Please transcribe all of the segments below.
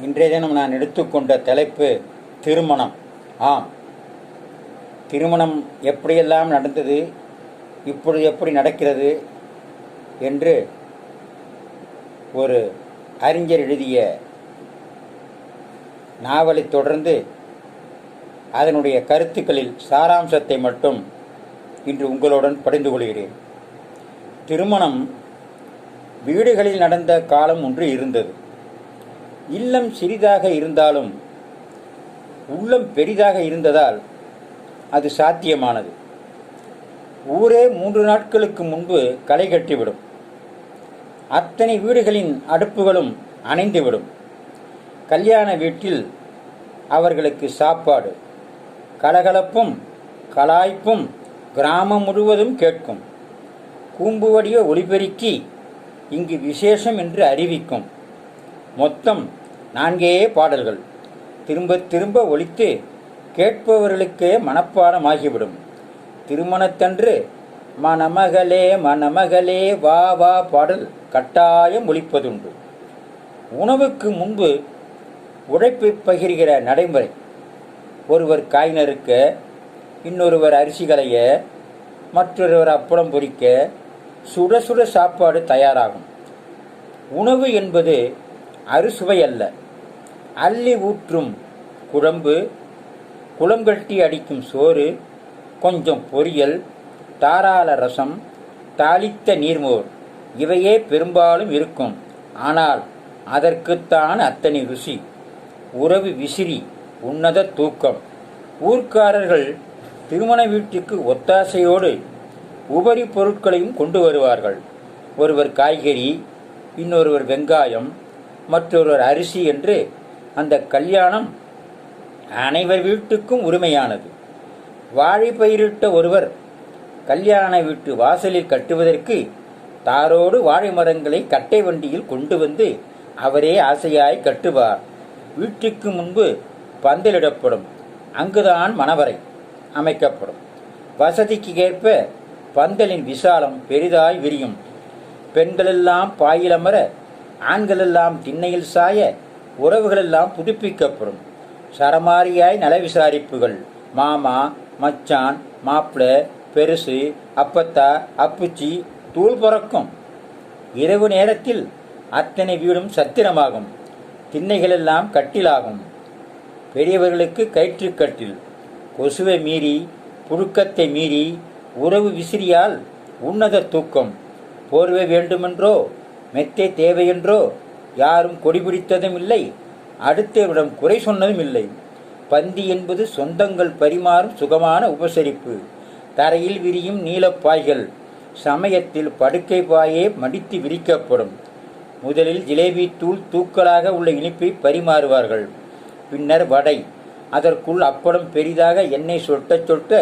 இன்றைய தினம் நான் எடுத்துக்கொண்ட தலைப்பு திருமணம். ஆம், திருமணம் எப்படியெல்லாம் நடந்தது, இப்பொழுது எப்படி நடக்கிறது என்று ஒரு அறிஞர் எழுதிய நாவலை தொடர்ந்து அதனுடைய கருத்துக்களில் சாராம்சத்தை மட்டும் இன்று உங்களுடன் பகிர்ந்து கொள்கிறேன். திருமணம் வீடுகளில் நடந்த காலம் ஒன்று இருந்தது. இல்லம் சிறிதாக இருந்தாலும் உள்ளம் பெரிதாக இருந்ததால் அது சாத்தியமானது. ஊரே 3 நாட்களுக்கு முன்பு களை கட்டிவிடும். அத்தனை வீடுகளின் அடுப்புகளும் அணைந்துவிடும். கல்யாண வீட்டில் அவர்களுக்கு சாப்பாடு, கலகலப்பும் கலாய்ப்பும் கிராமம் முழுவதும் கேட்கும். கூம்புவடிய ஒலிபெருக்கி இங்கு விசேஷம் என்று அறிவிக்கும். மொத்தம் 4 பாடல்கள் திரும்ப திரும்ப ஒலித்து கேட்பவர்களுக்கே மனப்பாடமாகிவிடும். திருமணத்தன்று மணமகளே மணமகளே வா வா பாடல் கட்டாயம் ஒலிப்பதுண்டு. உணவுக்கு முன்பு உழைப்பை பகிர்கிற நடைமுறை. ஒருவர் காய் நறுக்க, இன்னொருவர் அரிசி களைய, மற்றொருவர் அப்பளம் பொரிக்க, சுட சுட சாப்பாடு தயாராகும். உணவு என்பது அறுசுவை அல்ல. அள்ளி ஊற்றும் குழம்பு, குளங்கட்டி அடிக்கும் சோறு, கொஞ்சம் பொரியல், தாராள ரசம், தாளித்த நீர்மோர் இவையே பெரும்பாலும் இருக்கும். ஆனால் அதற்குத்தான் அத்தனை ருசி. உறவு விசிறி, உன்னத தூக்கம். ஊர்க்காரர்கள் திருமண வீட்டுக்கு ஒத்தாசையோடு உபரி பொருட்களையும் கொண்டு வருவார்கள். ஒருவர் காய்கறி, இன்னொருவர் வெங்காயம், மற்றொருவர் அரிசி என்று அந்த கல்யாணம் அனைவர் வீட்டுக்கும் உரிமையானது. வாழை பயிரிட்ட ஒருவர் கல்யாண வீட்டு வாசலில் கட்டுவதற்கு தாரோடு வாழை மரங்களை கட்டை வண்டியில் கொண்டு வந்து அவரே ஆசையாய் கட்டுவார். வீட்டுக்கு முன்பு பந்தலிடப்படும். அங்குதான் மணவரை அமைக்கப்படும். வசதிக்கு ஏற்ப பந்தலின் விசாலம் பெரிதாய் விரியும். பெண்களெல்லாம் பாயிலமர, ஆண்களெல்லாம் திண்ணையில் சாய, உறவுகளெல்லாம் புதுப்பிக்கப்படும். சரமாரியாய் நல விசாரிப்புகள். மாமா, மச்சான், மாப்பிள, பெருசு, அப்பத்தா, அப்புச்சி, தூள் பறக்கும். இரவு நேரத்தில் அத்தனை வீடும் சத்திரமாகும். திண்ணைகளெல்லாம் கட்டிலாகும். பெரியவர்களுக்கு கயிற்றுக்கட்டில். கொசுவை மீறி, புழுக்கத்தை மீறி, உறவு விசிறியால் உன்னத தூக்கம். போர்வை வேண்டுமென்றோ, மெத்தை தேவையென்றோ யாரும் கொடிபிடித்ததும் இல்லை, அடுத்தவரிடம் குறை சொன்னதும் இல்லை. பந்தி என்பது சொந்தங்கள் பரிமாறும் சுகமான உபசரிப்பு. தரையில் விரியும் நீலப்பாய்கள். சமயத்தில் படுக்கை பாயே மடித்து விரிக்கப்படும். முதலில் ஜிலேபி தூள் தூக்கலாக உள்ள இனிப்பை பரிமாறுவார்கள். பின்னர் வடை. அதற்குள் அப்பளம் பெரிதாக எண்ணெய் சொட்ட சொட்ட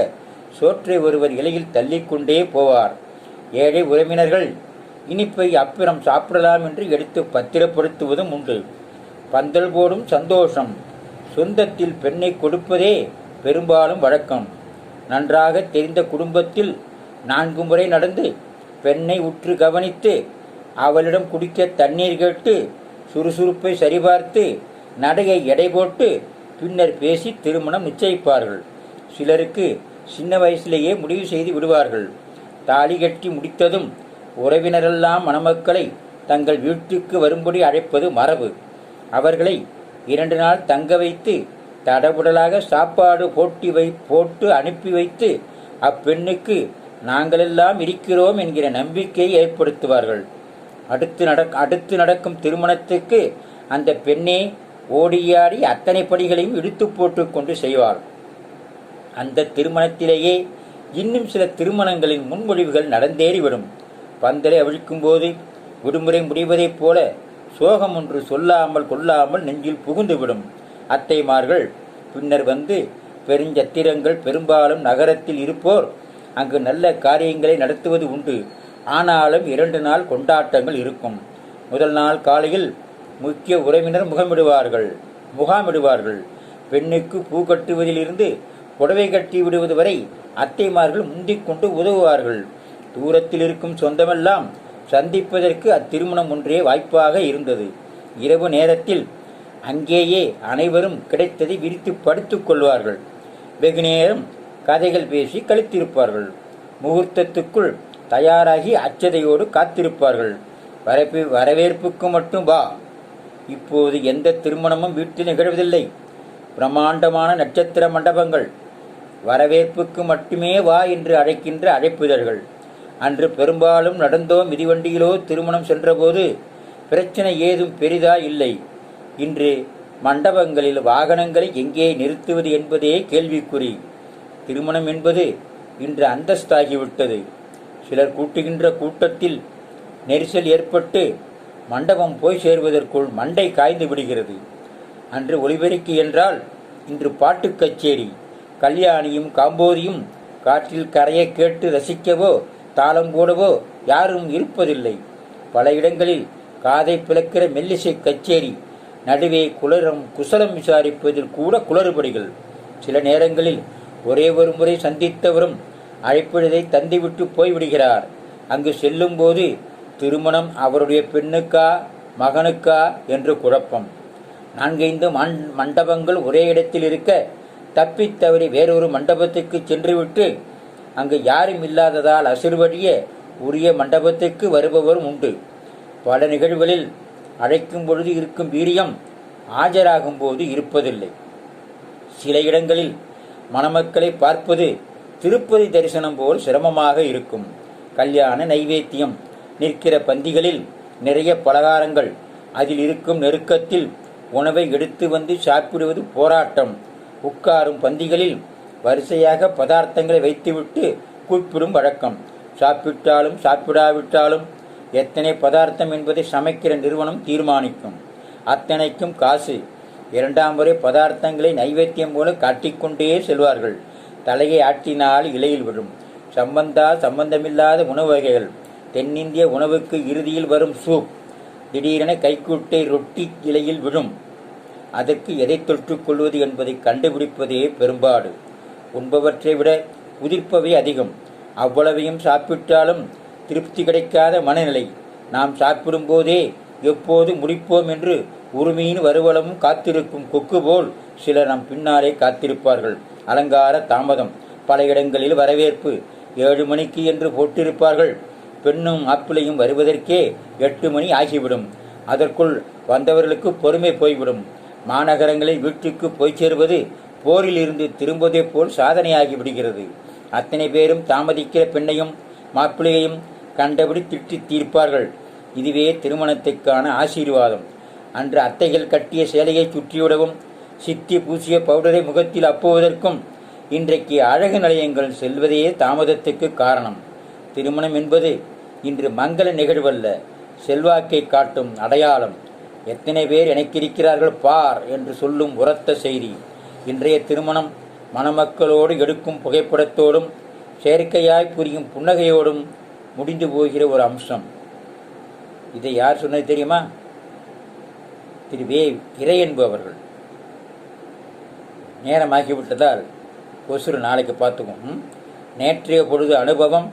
சோற்றை ஒருவர் இலையில் தள்ளிக்கொண்டே போவார். ஏழை உறவினர்கள் இனிப்பை அப்புறம் சாப்பிடலாம் என்று எடுத்து பத்திரப்படுத்துவதும் உண்டு. பந்தல் போடும் சந்தோஷம். சொந்தத்தில் பெண்ணை கொடுப்பதே பெரும்பாலும் வழக்கம். நன்றாக தெரிந்த குடும்பத்தில் 4 முறை நடந்து பெண்ணை உற்று கவனித்து அவளிடம் குடிக்க தண்ணீர் கேட்டு சுறுசுறுப்பை சரிபார்த்து நடையை எடை போட்டு பின்னர் பேசி திருமணம் நிச்சயிப்பார்கள். சிலருக்கு சின்ன வயசிலேயே முடிவு செய்து விடுவார்கள். தாலி கட்டி முடித்ததும் உறவினரெல்லாம் மணமக்களை தங்கள் வீட்டுக்கு வரும்படி அழைப்பது மரபு. அவர்களை 2 நாள் தங்க வைத்து தடபுடலாக சாப்பாடு போட்டு அனுப்பி வைத்து அப்பெண்ணுக்கு நாங்களெல்லாம் இருக்கிறோம் என்கிற நம்பிக்கையை ஏற்படுத்துவார்கள். அடுத்து நடக்கும் திருமணத்துக்கு அந்த பெண்ணே ஓடியாடி அத்தனை படிகளையும் இழுத்து போட்டு கொண்டு செய்வாள். அந்த திருமணத்திலேயே இன்னும் சில திருமணங்களின் முன்மொழிவுகள் நடந்தேறிவிடும். பந்தலை அவிழ்க்கும் போது விடுமுறை முடிவதைப் போல சோகம் ஒன்று சொல்லாமல் கொள்ளாமல் நெஞ்சில் புகுந்துவிடும். அத்தைமார்கள் பின்னர் வந்து பெருஞ்சத்திரங்கள். பெரும்பாலும் நகரத்தில் இருப்போர் அங்கு நல்ல காரியங்களை நடத்துவது உண்டு. ஆனாலும் 2 நாள் கொண்டாட்டங்கள் இருக்கும். முதல் நாள் காலையில் முக்கிய உறவினர் முகாமிடுவார்கள். பெண்ணுக்கு பூ கட்டுவதிலிருந்து புடவை கட்டி விடுவது வரை அத்தைமார்கள் முந்திக் கொண்டு உதவுவார்கள். தூரத்தில் இருக்கும் சொந்தமெல்லாம் சந்திப்பதற்கு அத்திருமணம் ஒன்றே வாய்ப்பாக இருந்தது. இரவு நேரத்தில் அங்கேயே அனைவரும் கிடைத்ததை விரித்து படுத்துக் கொள்வார்கள். வெகுநேரம் கதைகள் பேசி கழித்திருப்பார்கள். முகூர்த்தத்துக்குள் தயாராகி அச்சதையோடு காத்திருப்பார்கள். வரவேற்புக்கு மட்டும் வா. இப்போது எந்த திருமணமும் வீட்டில் நிகழ்வதில்லை. பிரம்மாண்டமான நட்சத்திர மண்டபங்கள். வரவேற்புக்கு மட்டுமே வா என்று அழைக்கின்ற அழைப்பிதழ்கள். அன்று பெரும்பாலும் நடந்தோ மிதிவண்டியிலோ திருமணம் சென்றபோது பிரச்சனை ஏதும் பெரிதா இல்லை. இன்று மண்டபங்களில் வாகனங்களை எங்கே நிறுத்துவது என்பதே கேள்விக்குறி. திருமணம் என்பது இன்று அந்தஸ்தாகிவிட்டது. சிலர் கூட்டுகின்ற கூட்டத்தில் நெரிசல் ஏற்பட்டு மண்டபம் போய் சேர்வதற்குள் மண்டை காய்ந்து விடுகிறது. அன்று ஒலிபெருக்கி என்றால் இன்று பாட்டு கச்சேரி. கல்யாணியும் காம்போதியும் காற்றில் கரையை கேட்டு ரசிக்கவோ தாளம் போடவோ யாரும் இருப்பதில்லை. பல இடங்களில் காதை பிளக்கிற மெல்லிசை கச்சேரி. நடுவே குசலம் விசாரிப்பதில் கூட குளறுபடிகள். சில நேரங்களில் ஒரே ஒரு முறை சந்தித்தவரும் அழைப்பிழதை தந்திவிட்டு போய்விடுகிறார். அங்கு செல்லும் போது திருமணம் அவருடைய பெண்ணுக்கா மகனுக்கா என்று குழப்பம். 4-5 மண்டபங்கள் ஒரே இடத்தில் இருக்க தப்பித்தவறி வேறொரு மண்டபத்துக்கு சென்றுவிட்டு அங்கு யாரும் இல்லாததால் அசிர்வடிய உரிய மண்டபத்துக்கு வருபவரும் உண்டு. பல நிகழ்வுகளில் அழைக்கும் பொழுது இருக்கும் வீரியம் ஆஜராகும் போது இருப்பதில்லை. சில இடங்களில் மணமக்களை பார்ப்பது திருப்பதி தரிசனம் போல் சிரமமாக இருக்கும். கல்யாண நைவேத்தியம். நிற்கிற பந்திகளில் நிறைய பலகாரங்கள். அதில் இருக்கும் நெருக்கத்தில் உணவை எடுத்து வந்து சாப்பிடுவது போராட்டம். உட்காரும் பந்திகளில் வரிசையாக பதார்த்தங்களை வைத்துவிட்டு கூப்பிடும் வழக்கம். சாப்பிட்டாலும் சாப்பிடாவிட்டாலும் எத்தனை பதார்த்தம் என்பதை சமைக்கிற நிறுவனம் தீர்மானிக்கும். அத்தனைக்கும் காசு. 2ஆம் முறை பதார்த்தங்களை நைவேத்தியம் போல காட்டிக்கொண்டே செல்வார்கள். தலையை ஆட்டினால் இலையில் விழும். சம்பந்தமில்லாத உணவு வகைகள். தென்னிந்திய உணவுக்கு இறுதியில் வரும் சூப். திடீரென கைக்குட்டை ரொட்டி இலையில் விழும். அதற்கு எதை தொற்றுக் கொள்வது என்பதை கண்டுபிடிப்பதே பெரும்பாடு. உண்பவற்றை விட உதிர்ப்பவை அதிகம். அவ்வளவையும் சாப்பிட்டாலும் திருப்தி கிடைக்காத மனநிலை. நாம் சாப்பிடும் போதே எப்போது முடிப்போம் என்று உரிமையின் வருவலமும் காத்திருக்கும் கொக்கு போல் சிலர் நம் பின்னாலே காத்திருப்பார்கள். அலங்கார தாமதம். பல இடங்களில் வரவேற்பு 7 மணிக்கு என்று போட்டிருப்பார்கள். பெண்ணும் மாப்பிள்ளையும் வருவதற்கே 8 மணி ஆகிவிடும். அதற்குள் வந்தவர்களுக்கு பொறுமை போய்விடும். மாநகரங்களில் வீட்டுக்கு போய் சேருவது போரில் இருந்து திரும்புவதை போல் சாதனையாகி விடுகிறது. அத்தனை பேரும் தாமதிக்கிற பெண்ணையும் மாப்பிள்ளையையும் கண்டபடி திட்டி தீர்ப்பார்கள். இதுவே திருமணத்துக்கான ஆசீர்வாதம். அன்று அத்தைகள் கட்டிய சேலையை சுற்றிவிடவும் சித்தி பூசிய பவுடரை முகத்தில் அப்புவதற்கும் இன்றைக்கு அழகு நிலையங்கள் செல்வதே தாமதத்துக்கு காரணம். திருமணம் என்பது இன்று மங்கள நிகழ்வல்ல, செல்வாக்கை காட்டும் அடையாளம். எத்தனை பேர் எனக்கிருக்கிறார்கள் பார் என்று சொல்லும் உரத்த செய்தி. இன்றைய திருமணம் மணமக்களோடு எடுக்கும் புகைப்படத்தோடும் செயற்கையாய் புரியும் புன்னகையோடும் முடிந்து போகிற ஒரு அம்சம். இதை யார் சொன்னது தெரியுமா? திரு வே. இறை என்பவர்கள். நேரமாகிவிட்டதால் கொசுறு நாளைக்கு பார்த்துக்கும். நேற்றைய பொழுது அனுபவம்,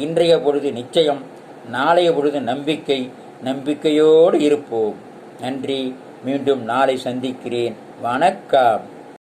இன்றைய பொழுது நிச்சயம், நாளைய பொழுது நம்பிக்கை. நம்பிக்கையோடு இருப்போம். நன்றி. மீண்டும் நாளை சந்திக்கிறேன். வணக்கம்.